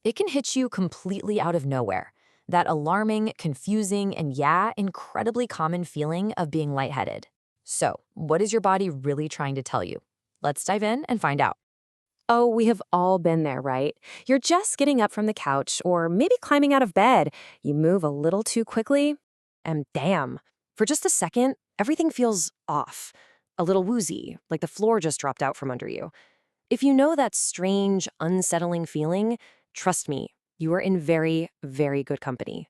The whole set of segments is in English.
It can hit you completely out of nowhere. That alarming, confusing, and incredibly common feeling of being lightheaded. So, what is your body really trying to tell you? Let's dive in and find out. Oh, we have all been there, right? You're just getting up from the couch or maybe climbing out of bed. You move a little too quickly, and damn, for just a second, everything feels off. A little woozy, like the floor just dropped out from under you. If you know that strange, unsettling feeling, trust me, you are in very, very good company.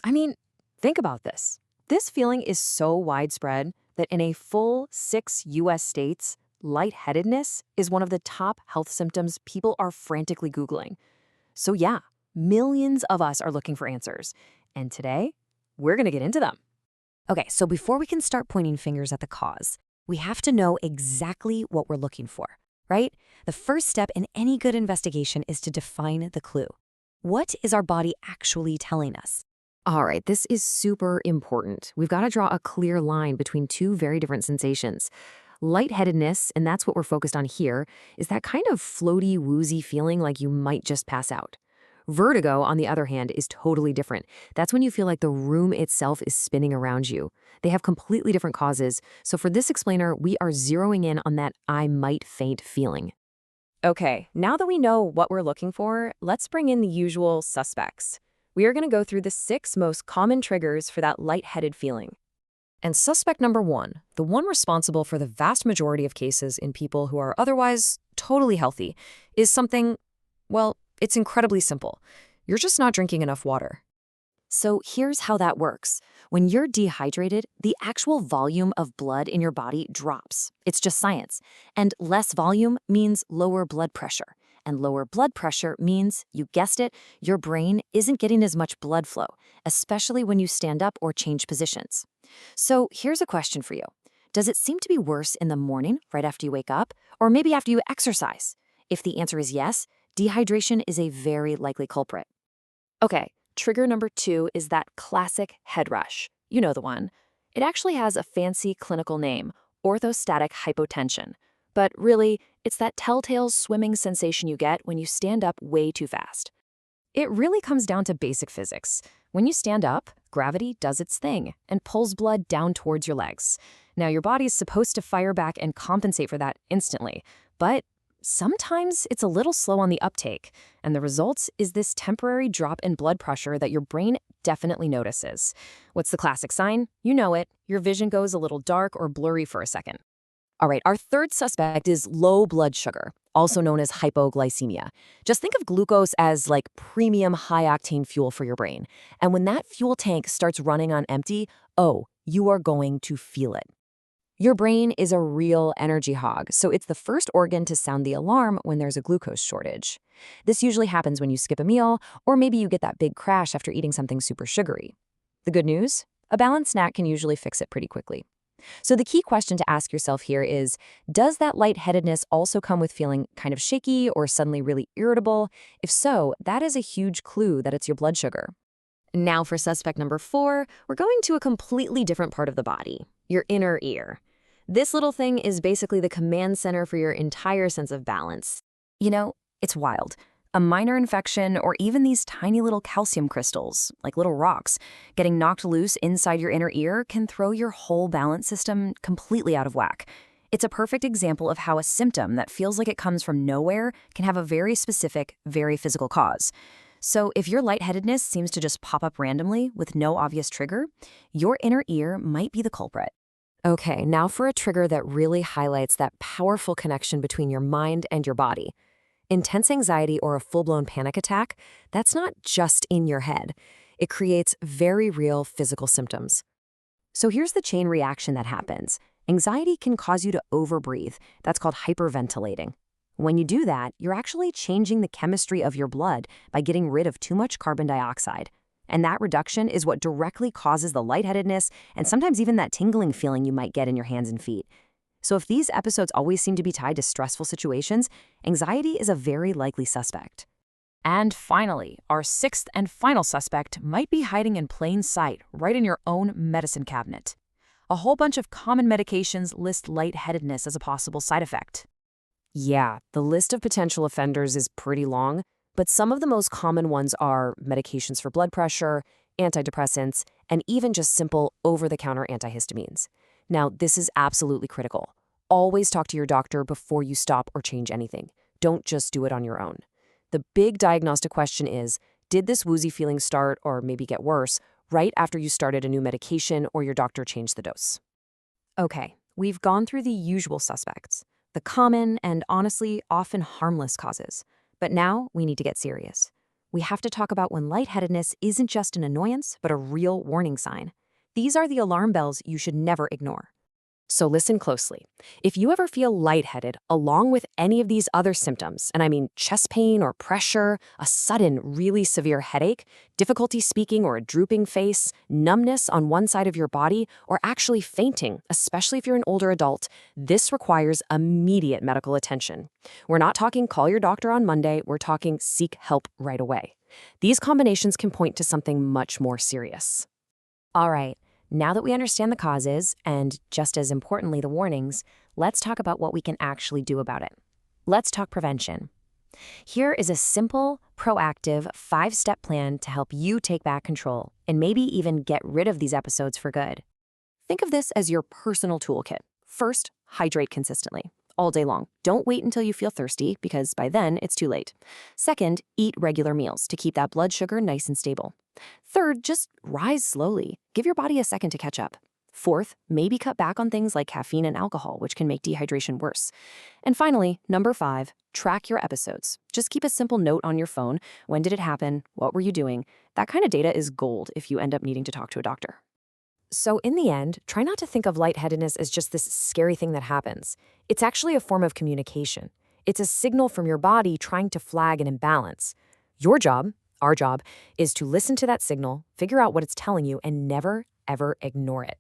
I mean, think about this. This feeling is so widespread that in a full 6 US states, lightheadedness is one of the top health symptoms people are frantically Googling. So yeah, millions of us are looking for answers. And today, we're going to get into them. Okay, so before we can start pointing fingers at the cause, we have to know exactly what we're looking for, right? The first step in any good investigation is to define the clue. What is our body actually telling us? All right, this is super important. We've got to draw a clear line between two very different sensations. Lightheadedness, and that's what we're focused on here, is that kind of floaty, woozy feeling like you might just pass out. Vertigo, on the other hand, is totally different. That's when you feel like the room itself is spinning around you. They have completely different causes, so for this explainer, we are zeroing in on that I might faint feeling. Okay, now that we know what we're looking for, let's bring in the usual suspects. We are going to go through the 6 most common triggers for that lightheaded feeling. And suspect number 1, the one responsible for the vast majority of cases in people who are otherwise totally healthy, is something, well, it's incredibly simple. You're just not drinking enough water. So here's how that works. When you're dehydrated, the actual volume of blood in your body drops. It's just science. And less volume means lower blood pressure. And lower blood pressure means, you guessed it, your brain isn't getting as much blood flow, especially when you stand up or change positions. So here's a question for you. Does it seem to be worse in the morning, right after you wake up, or maybe after you exercise? If the answer is yes, dehydration is a very likely culprit. Okay, trigger number 2 is that classic head rush. You know the one. It actually has a fancy clinical name, orthostatic hypotension. But really, it's that telltale swimming sensation you get when you stand up way too fast. It really comes down to basic physics. When you stand up, gravity does its thing and pulls blood down towards your legs. Now, your body is supposed to fire back and compensate for that instantly, but sometimes it's a little slow on the uptake, and the result is this temporary drop in blood pressure that your brain definitely notices. What's the classic sign? You know it. Your vision goes a little dark or blurry for a second. All right, our third suspect is low blood sugar, also known as hypoglycemia. Just think of glucose as like premium high-octane fuel for your brain. And when that fuel tank starts running on empty, oh, you are going to feel it. Your brain is a real energy hog, so it's the first organ to sound the alarm when there's a glucose shortage. This usually happens when you skip a meal, or maybe you get that big crash after eating something super sugary. The good news? A balanced snack can usually fix it pretty quickly. So the key question to ask yourself here is, does that lightheadedness also come with feeling kind of shaky or suddenly really irritable? If so, that is a huge clue that it's your blood sugar. Now for suspect number 4, we're going to a completely different part of the body, your inner ear. This little thing is basically the command center for your entire sense of balance. You know, it's wild. A minor infection or even these tiny little calcium crystals, like little rocks, getting knocked loose inside your inner ear can throw your whole balance system completely out of whack. It's a perfect example of how a symptom that feels like it comes from nowhere can have a very specific, very physical cause. So if your lightheadedness seems to just pop up randomly with no obvious trigger, your inner ear might be the culprit. Okay, now for a trigger that really highlights that powerful connection between your mind and your body. Intense anxiety or a full-blown panic attack, that's not just in your head. It creates very real physical symptoms. So here's the chain reaction that happens. Anxiety can cause you to overbreathe. That's called hyperventilating. When you do that, you're actually changing the chemistry of your blood by getting rid of too much carbon dioxide. And that reduction is what directly causes the lightheadedness and sometimes even that tingling feeling you might get in your hands and feet. So if these episodes always seem to be tied to stressful situations, anxiety is a very likely suspect. And finally, our 6th and final suspect might be hiding in plain sight right in your own medicine cabinet. A whole bunch of common medications list lightheadedness as a possible side effect. Yeah, the list of potential offenders is pretty long, But some of the most common ones are medications for blood pressure, antidepressants, and even just simple over-the-counter antihistamines. Now, this is absolutely critical. Always talk to your doctor before you stop or change anything. Don't just do it on your own. The big diagnostic question is, did this woozy feeling start or maybe get worse right after you started a new medication or your doctor changed the dose? Okay, we've gone through the usual suspects, the common and honestly often harmless causes. But now we need to get serious. We have to talk about when lightheadedness isn't just an annoyance, but a real warning sign. These are the alarm bells you should never ignore. So listen closely. If you ever feel lightheaded along with any of these other symptoms, and I mean chest pain or pressure, a sudden really severe headache, difficulty speaking or a drooping face, numbness on one side of your body, or actually fainting, especially if you're an older adult, this requires immediate medical attention. We're not talking call your doctor on Monday, we're talking seek help right away. These combinations can point to something much more serious. All right, now that we understand the causes, and just as importantly the warnings, let's talk about what we can actually do about it. Let's talk prevention. Here is a simple, proactive, 5-step plan to help you take back control and maybe even get rid of these episodes for good. Think of this as your personal toolkit. First, hydrate consistently, all day long. Don't wait until you feel thirsty because by then it's too late. Second, eat regular meals to keep that blood sugar nice and stable. Third, just rise slowly. Give your body a second to catch up. Fourth, maybe cut back on things like caffeine and alcohol, which can make dehydration worse. And finally, number 5, track your episodes. Just keep a simple note on your phone. When did it happen? What were you doing? That kind of data is gold if you end up needing to talk to a doctor. So in the end, try not to think of lightheadedness as just this scary thing that happens. It's actually a form of communication. It's a signal from your body trying to flag an imbalance. Your job, our job, is to listen to that signal, figure out what it's telling you, and never, ever ignore it.